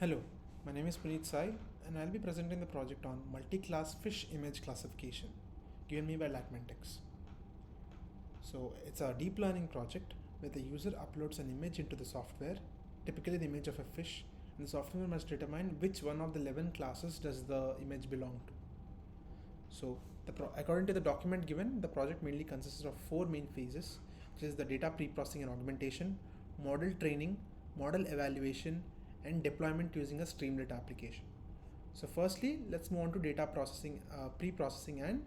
Hello, my name is Puneet Sai and I'll be presenting the project on multi-class fish image classification given me by Latmentix. So it's a deep learning project where the user uploads an image into the software, typically the image of a fish, and the software must determine which one of the 11 classes does the image belong to. So according to the document given, the project mainly consists of four main phases, which is the data pre-processing and augmentation, model training, model evaluation, and deployment using a Streamlit application. So firstly, let's move on to data processing, pre-processing and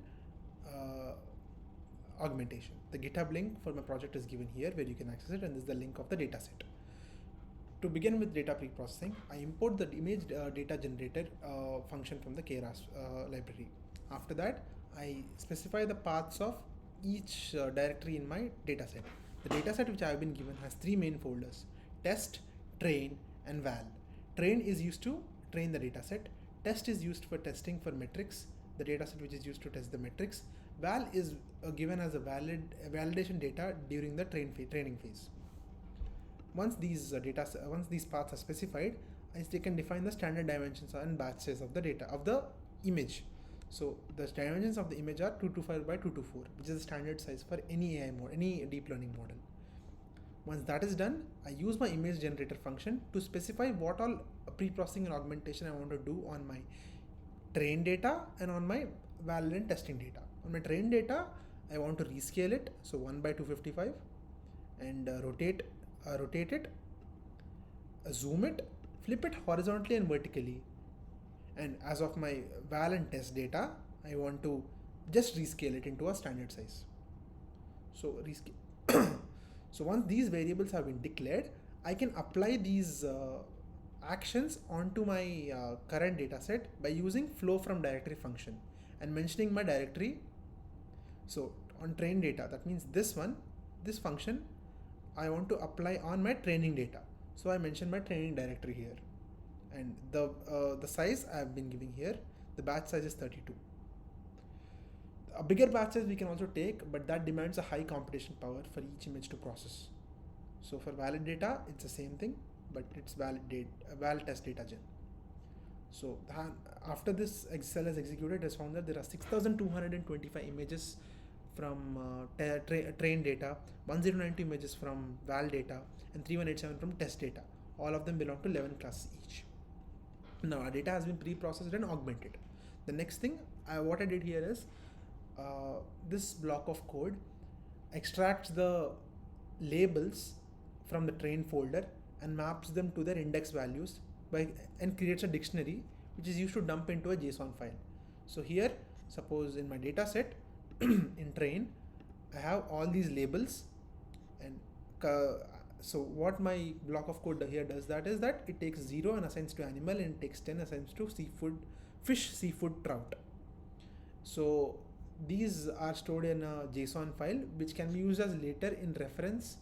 augmentation. The GitHub link for my project is given here where you can access it, and this is the link of the dataset. To begin with data pre-processing, I import the image data generator function from the Keras library. After that, I specify the paths of each directory in my dataset. The dataset which I have been given has three main folders: test, train, and val. Train is used to train the dataset. Test is used for testing for metrics, the dataset which is used to test the metrics. Val is given as a validation data during the training phase. Once these paths are specified, I can define the standard dimensions and batch size of the data of the image. So the dimensions of the image are 225 by 224, which is the standard size for any AI model, any deep learning model. Once that is done, I use my image generator function to specify what all pre-processing and augmentation I want to do on my train data and on my valid and testing data. On my train data, I want to rescale it, so 1 by 255, and rotate it, zoom it, flip it horizontally and vertically. And as of my val and test data, I want to just rescale it into a standard size. So rescale. So once these variables have been declared, I can apply these actions onto my current dataset by using flow from directory function and mentioning my directory. So on train data, that means this function I want to apply on my training data. So I mention my training directory here, and the size I have been giving here, the batch size is 32. A bigger batch size we can also take, but that demands a high computation power for each image to process. So for valid data, it's the same thing, but it's val test data gen. So after this cell is executed, it is found that there are 6,225 images from train data, 1092 images from val data, and 3187 from test data. All of them belong to 11 classes each. Now our data has been pre-processed and augmented. The next thing, what I did here is, this block of code extracts the labels from the train folder and maps them to their index values and creates a dictionary which is used to dump into a JSON file. So here, suppose in my data set in train, I have all these labels, and so what my block of code here does that is that it takes 0 and assigns to animal, and it takes 10 assigns to fish, seafood, trout. So these are stored in a JSON file which can be used as later in reference.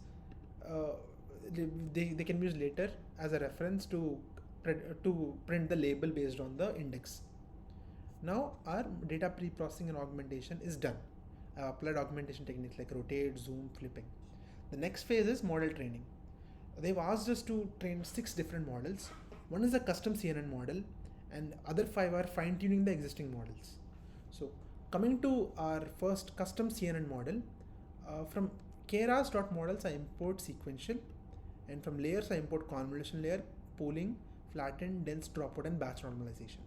They can be used later as a reference to print the label based on the index. Now our data pre-processing and augmentation is done. I applied augmentation techniques like rotate, zoom, flipping. The next phase is model training. They've asked us to train 6 different models. One is a custom CNN model, and other 5 are fine-tuning the existing models. So coming to our first custom CNN model, from keras.models I import sequential, and from layers I import convolution layer, pooling, flattened, dense, dropout, and batch normalization.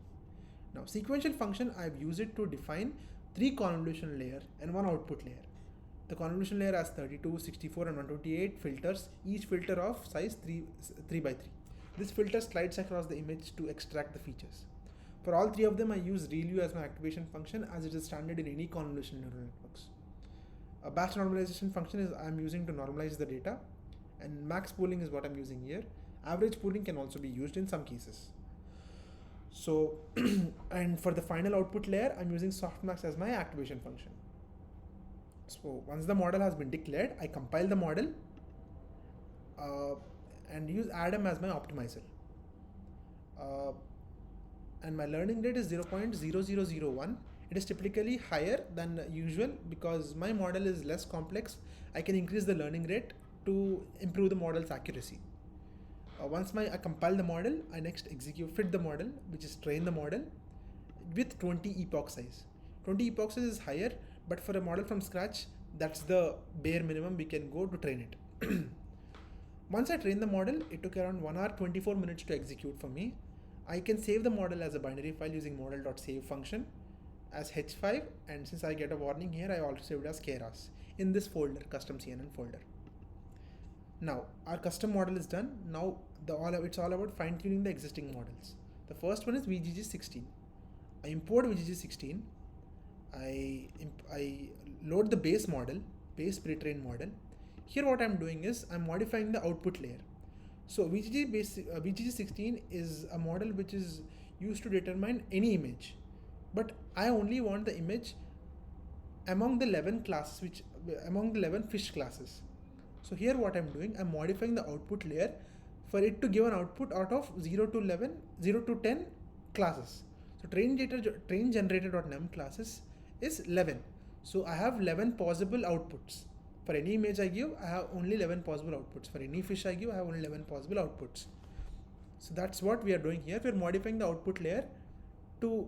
Now sequential function, I've used it to define 3 convolution layer and 1 output layer. The convolution layer has 32, 64, and 128 filters, each filter of size 3 by 3. This filter slides across the image to extract the features. For all 3 of them, I use ReLU as my activation function, as it is standard in any convolutional neural networks. A batch normalization function is I'm using to normalize the data, and max pooling is what I'm using here. Average pooling can also be used in some cases. So, and for the final output layer, I'm using softmax as my activation function. So once the model has been declared, I compile the model and use Adam as my optimizer. And my learning rate is 0.0001. It is typically higher than usual because my model is less complex. I can increase the learning rate to improve the model's accuracy. Once I compile the model, I next fit the model, which is train the model with 20 epoch size. 20 epoch size is higher, but for a model from scratch, that's the bare minimum we can go to train it. Once I trained the model, it took around 1 hour 24 minutes to execute for me. I can save the model as a binary file using model.save function as h5, and since I get a warning here, I also saved as keras in this folder, custom CNN folder. Now our custom model is done. Now it's all about fine tuning the existing models. The first one is VGG16. I import VGG16. I load the base model, base pre-trained model. Here what I'm doing is I'm modifying the output layer. So VGG16 is a model which is used to determine any image, but I only want the image among the 11 classes, among the 11 fish classes. So here what I'm doing, I'm modifying the output layer for it to give an output out of 0 to 10 classes. So train generator.num classes is 11. So I have 11 possible outputs. For any image I give, I have only 11 possible outputs. For any fish I give, I have only 11 possible outputs. So that's what we are doing here. We're modifying the output layer to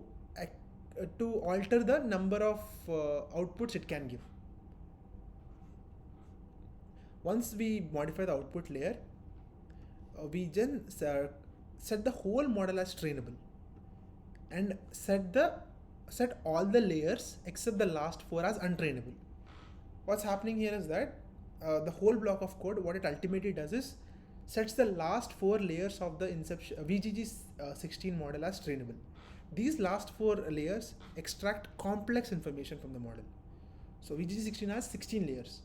alter the number of outputs it can give. Once we modify the output layer, we then set the whole model as trainable and set all the layers except the last 4 as untrainable. What's happening here is that the whole block of code, what it ultimately does is sets the last 4 layers of the VGG16 model as trainable. These last 4 layers extract complex information from the model. So VGG16 has 16 layers.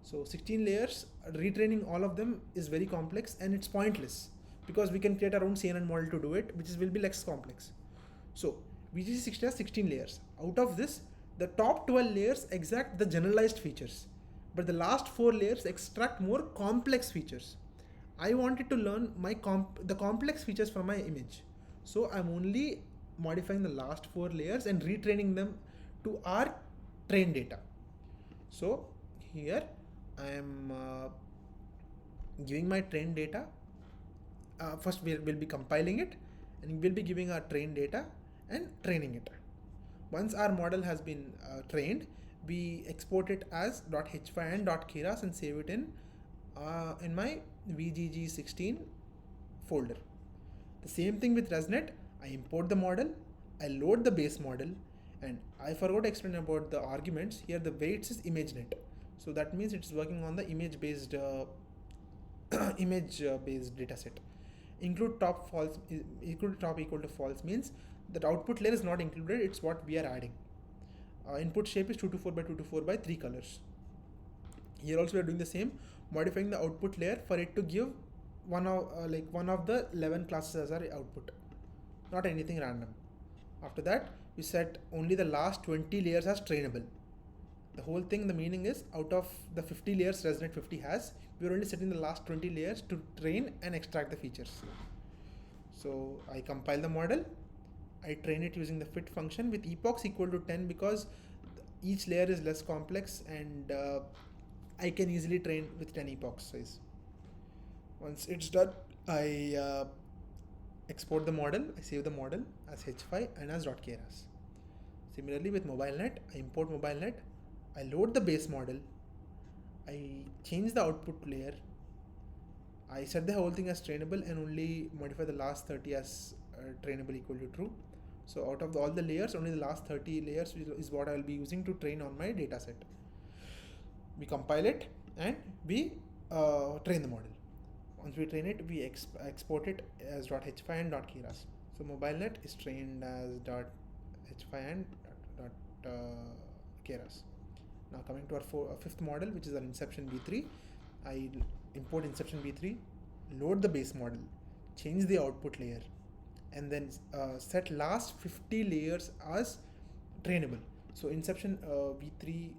So 16 layers, retraining all of them is very complex and it's pointless because we can create our own CNN model to do it, which will be less complex. So VGG16 has 16 layers. Out of this, the top 12 layers extract the generalized features, but the last 4 layers extract more complex features. I wanted to learn the complex features from my image. So I'm only modifying the last 4 layers and retraining them to our trained data. So here I am giving my trained data. First we'll be compiling it and we'll be giving our trained data and training it. Once our model has been trained, we export it as .h5 and .keras and save it in my VGG16 folder. The same thing with ResNet. I import the model, I load the base model, and I forgot to explain about the arguments. Here the weights is ImageNet. So that means it's working on the image-based dataset. Include top equal to false means that output layer is not included, it's what we are adding. Input shape is 224 by 224 by 3 colors. Here also we are doing the same, modifying the output layer for it to give one of the 11 classes as our output, not anything random. After that, we set only the last 20 layers as trainable. The whole thing, the meaning is out of the 50 layers ResNet 50 has, we are only setting the last 20 layers to train and extract the features. So I compile the model, I train it using the fit function with epochs equal to 10 because each layer is less complex and I can easily train with 10 epoch size. Once it's done, I export the model, I save the model as h5 and as .keras. Similarly with MobileNet, I import MobileNet, I load the base model, I change the output layer, I set the whole thing as trainable and only modify the last 30 as trainable equal to true. So out of all the layers, only the last 30 layers is what I will be using to train on my dataset. We compile it and we train the model. Once we train it, we export it as .h5 and .keras. So MobileNet is trained as .h5 and .keras. Now coming to our fifth model, which is our Inception v3. I import Inception v3, load the base model, change the output layer, and then set last 50 layers as trainable. So Inception v3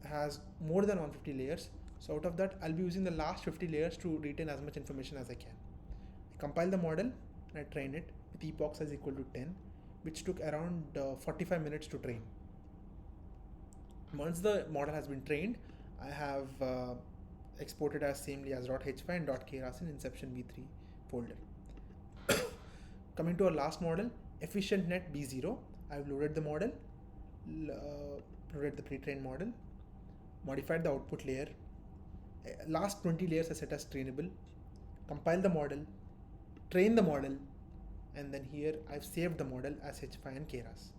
has more than 150 layers. So out of that, I'll be using the last 50 layers to retain as much information as I can. I compile the model and I train it with epoch size equal to 10, which took around 45 minutes to train. Once the model has been trained, I have exported as samely as .h5 and .keras in Inception v3 folder. Coming to our last model, efficient net B0. I've loaded the model, loaded the pre-trained model, modified the output layer. Last 20 layers are set as trainable. Compile the model, train the model, and then here I've saved the model as H5 and Keras.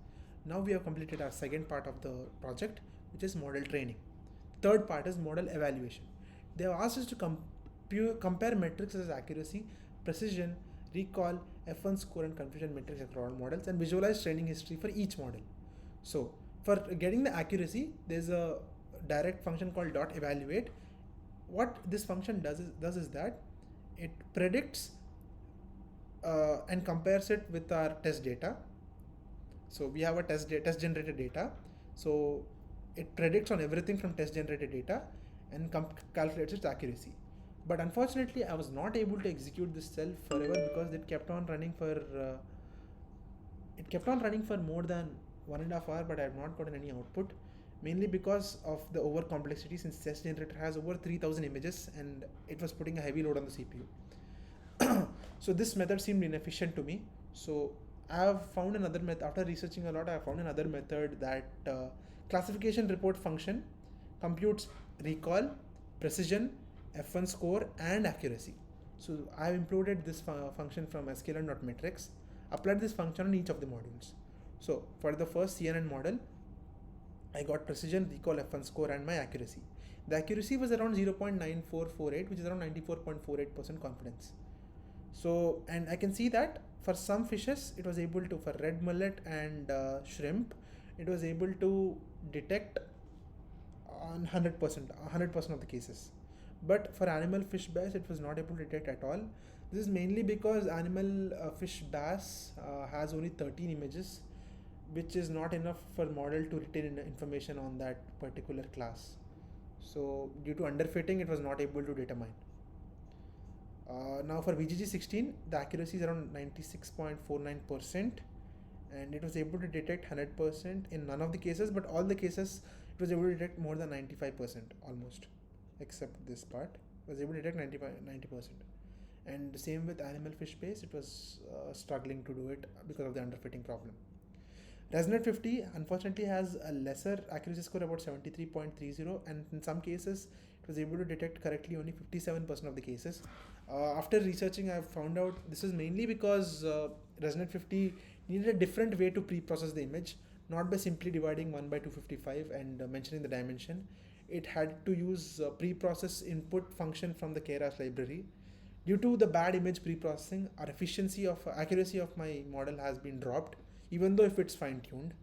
Now we have completed our second part of the project, which is model training. Third part is model evaluation. They have asked us to compare metrics as accuracy, precision, recall, F1 score, and confusion metrics across all models, and visualize training history for each model. So for getting the accuracy, there's a direct function called .evaluate. What this function does is that it predicts and compares it with our test data. So we have a test generated data. So it predicts on everything from test generated data and calculates its accuracy. But unfortunately, I was not able to execute this cell forever because it kept on running for more than 1.5 hours, but I have not gotten any output. Mainly because of the over complexity, since test generator has over 3000 images and it was putting a heavy load on the CPU. So this method seemed inefficient to me. So I have found another method. After researching a lot, I have found another method that classification report function computes recall, precision, F1 score, and accuracy. So I have imported this function from sklearn.metrics, applied this function on each of the modules. So for the first CNN model, I got precision, recall, F1 score, and my accuracy. The accuracy was around 0.9448, which is around 94.48% confidence. So, and I can see that for some fishes, it was able to, for red mullet and shrimp, it was able to detect on 100% of the cases. But for animal fish bass, it was not able to detect at all. This is mainly because animal fish bass has only 13 images, which is not enough for model to retain information on that particular class. So due to underfitting, it was not able to determine. Now for VGG16, the accuracy is around 96.49%, and it was able to detect 100% in none of the cases, but all the cases it was able to detect more than 95% almost, except this part. It was able to detect 90%. And same with animal fish base, it was struggling to do it because of the underfitting problem. ResNet 50 unfortunately has a lesser accuracy score, about 73.30, and in some cases it was able to detect correctly only 57% of the cases. After researching, I have found out this is mainly because ResNet 50 needed a different way to pre-process the image, not by simply dividing 1 by 255 and mentioning the dimension. It had to use pre-process input function from the Keras library. Due to the bad image pre-processing, our accuracy of my model has been dropped, even though if it's fine-tuned.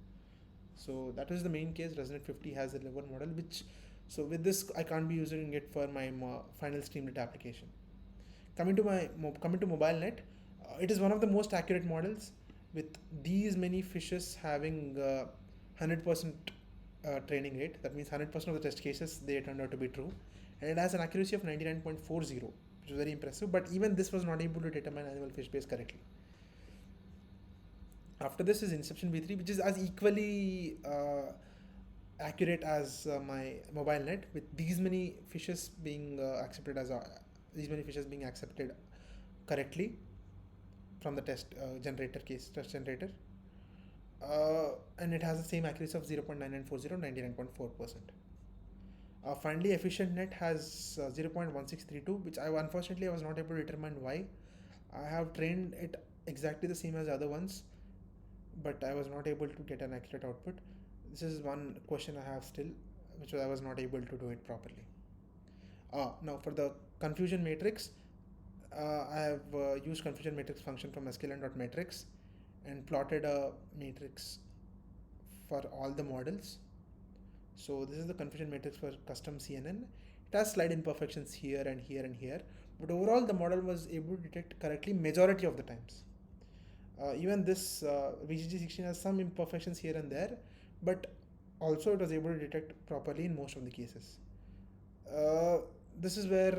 So that is the main case. ResNet 50 has a lower model, so with this I can't be using it for my final Streamlit application. Coming to MobileNet, it is one of the most accurate models, with these many fishes having 100% training rate. That means 100% of the test cases, they turned out to be true, and it has an accuracy of 99.40, which is very impressive. But even this was not able to determine animal fish base correctly. After this is Inception V3, which is as equally accurate as my MobileNet, with these many fishes being accepted correctly from the test generator, and it has the same accuracy of 0.9940, 99.4%. Finally, efficient net has 0.1632, which unfortunately I was not able to determine why. I have trained it exactly the same as the other ones, but I was not able to get an accurate output. This is one question I have still, which I was not able to do it properly. Now for the confusion matrix, I have used confusion matrix function from sklearn.metrics and plotted a matrix for all the models. So this is the confusion matrix for custom CNN. It has slight imperfections here and here and here, but overall the model was able to detect correctly majority of the times. Even this VGG16 has some imperfections here and there, but also it was able to detect properly in most of the cases. This is where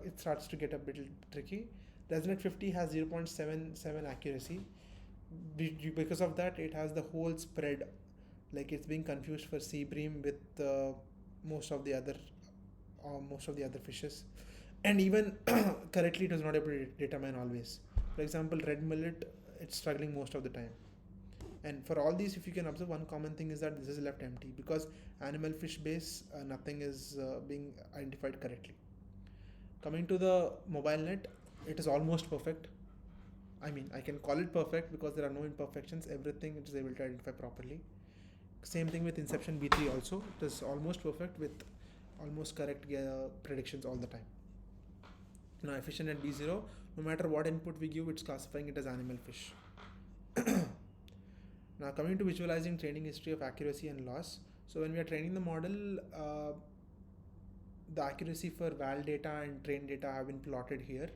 it starts to get a bit tricky. ResNet 50 has 0.77 accuracy. Because of that, it has the whole spread, like it's being confused for sea bream with most of the other fishes. and even correctly it was not able to data mine always. For example, red millet, it's struggling most of the time. And for all these, if you can observe, one common thing is that this is left empty because animal fish base, nothing is being identified correctly. Coming to the mobile net, it is almost perfect. I mean, I can call it perfect because there are no imperfections. Everything it is able to identify properly. Same thing with Inception V3 also. It is almost perfect with almost correct predictions all the time. Now efficient at B0, no matter what input we give, it's classifying it as animal fish. Now coming to visualizing training history of accuracy and loss. So when we are training the model, the accuracy for val data and train data have been plotted here.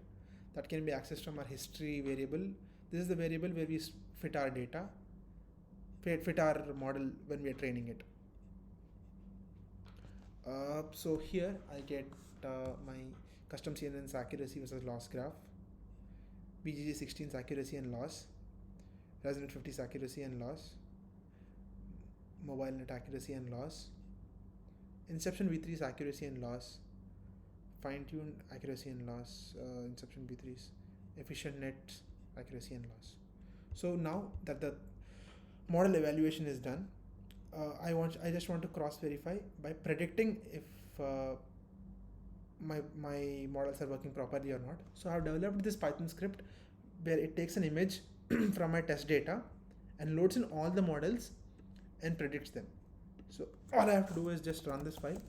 That can be accessed from our history variable. This is the variable where we fit our data, fit our model when we are training it. So here I get my custom CNN's accuracy versus loss graph, BGG16's accuracy and loss, Resonant 50's accuracy and loss, mobile net accuracy and loss, Inception V3's accuracy and loss, fine-tune accuracy and loss, Inception V3's efficient net accuracy and loss. So now that the model evaluation is done, I just want to cross verify by predicting if my models are working properly or not. So I have developed this Python script where it takes an image from my test data and loads in all the models and predicts them. So all I have to do is just run this file.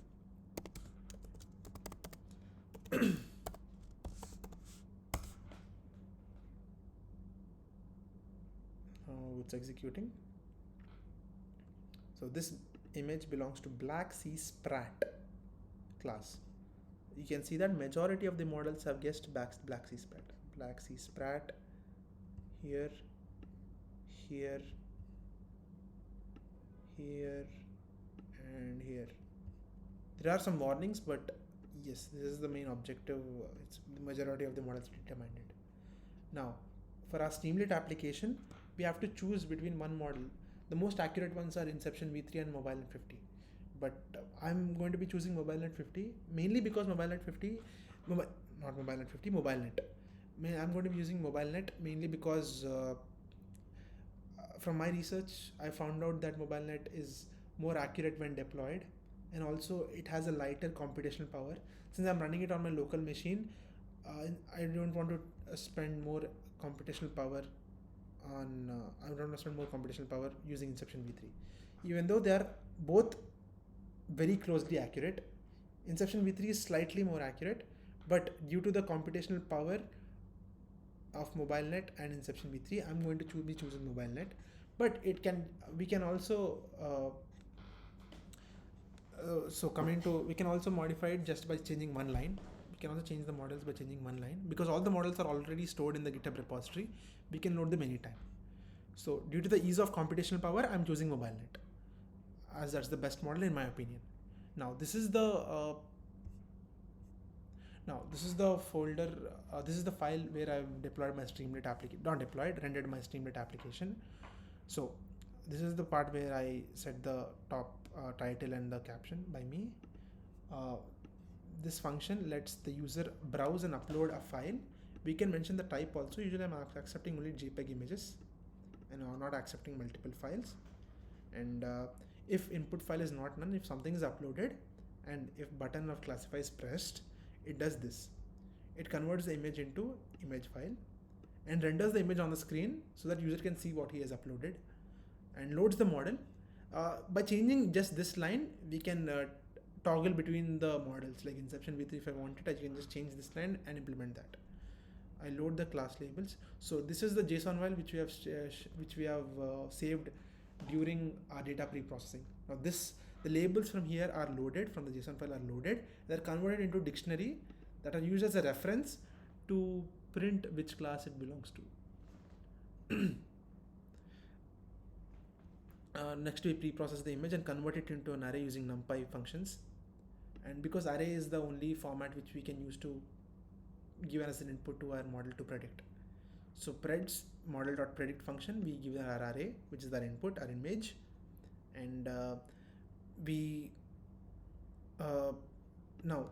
It's executing. So this image belongs to Black Sea Sprat class. You can see that majority of the models have guessed Black Sea Sprat. Black Sea Sprat here, here, here, and here. There are some warnings, but yes, this is the main objective. It's the majority of the models determined it. Now, for our Streamlit application, we have to choose between one model. The most accurate ones are Inception V3 and MobileNet 50. But I'm going to be choosing MobileNet 50 mainly because MobileNet 50, not MobileNet 50, MobileNet. I'm going to be using MobileNet mainly because from my research, I found out that MobileNet is more accurate when deployed, and also it has a lighter computational power. Since I'm running it on my local machine, I don't want to spend more computational power on. I don't want to spend more computational power using Inception V3, even though they are both very closely accurate. Inception V3 is slightly more accurate, but due to the computational power of MobileNet and Inception V3, I'm going to be choosing MobileNet. But we can also we can also modify it just by changing one line. We can also change the models by changing one line because all the models are already stored in the GitHub repository. We can load them anytime. So due to the ease of computational power, I'm choosing MobileNet as that's the best model in my opinion. Now this is the folder. This is the file where I've deployed my Streamlit application. Not deployed, rendered my Streamlit application. So this is the part where I set the top title and the caption by me. This function lets the user browse and upload a file. We can mention the type also. Usually I'm accepting only JPEG images and I'm not accepting multiple files. And if input file is not none, if something is uploaded and if button of classify is pressed, it does this. It converts the image into image file and renders the image on the screen so that user can see what he has uploaded and loads the model. By changing just this line, we can toggle between the models. Like Inception V3, if I want it, I can just change this line and implement that. I load the class labels. So this is the JSON file which we have saved during our data pre-processing. Now the labels from here are loaded, from the JSON file are loaded. They're converted into dictionary that are used as a reference to print which class it belongs to. Next we pre-process the image and convert it into an array using NumPy functions. And because array is the only format which we can use to give as an input to our model to predict. So preds model.predict function, we give our array, which is our input, our image, and now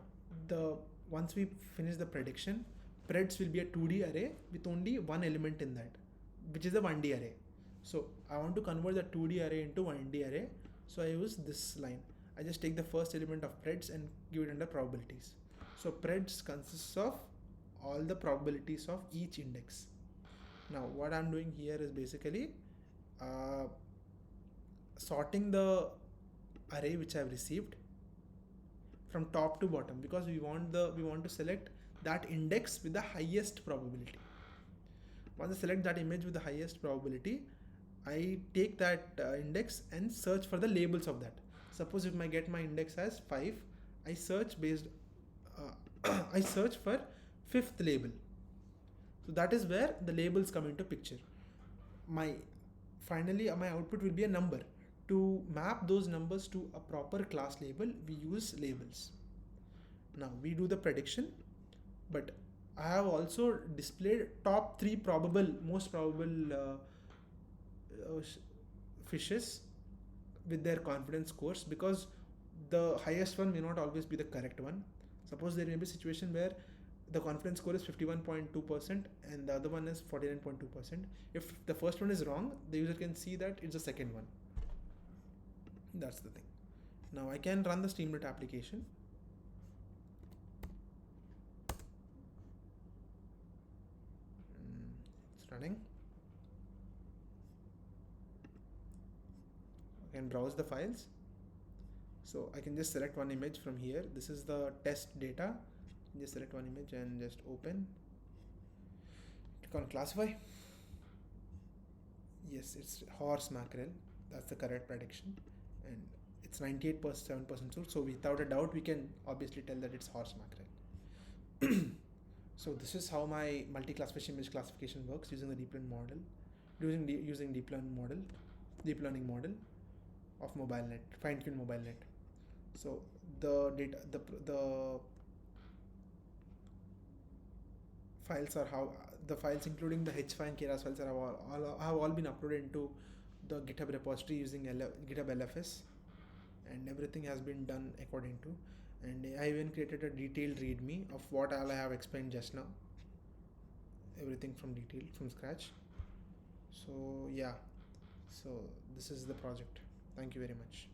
once we finish the prediction, preds will be a 2D array with only one element in that, which is a 1D array. So I want to convert the 2D array into 1D array. So I use this line. I just take the first element of preds and give it under probabilities. So preds consists of all the probabilities of each index. Now what I'm doing here is basically sorting the array which I've received from top to bottom, because we want to select that index with the highest probability. Once I select that image with the highest probability, I take that index and search for the labels of that. Suppose if I get my index as 5, I search based I search for 5th label. So that is where the labels come into picture. Finally my output will be a number. To map those numbers to a proper class label, we use labels. Now we do the prediction, but I have also displayed top 3 most probable fishes with their confidence scores, because the highest one may not always be the correct one. Suppose there may be a situation where the confidence score is 51.2% and the other one is 49.2%. If the first one is wrong, the user can see that it's the second one. That's the thing. Now I can run the Streamlit application. It's running. I can browse the files. So I can just select one image from here. This is the test data. Just select one image and just open. Click on classify. Yes, it's horse mackerel. That's the correct prediction. And it's 98.7% sure. So without a doubt, we can obviously tell that it's horse mackerel. So this is how my multi-classification image classification works using the deep learning model, using deep learning model of MobileNet, fine-tuned MobileNet. So the data, the files are the files including the H5 and Keras files have all been uploaded into the GitHub repository using GitHub LFS, and everything has been done according to. And I even created a detailed README of what all I have explained just now. Everything from scratch. So yeah, so this is the project. Thank you very much.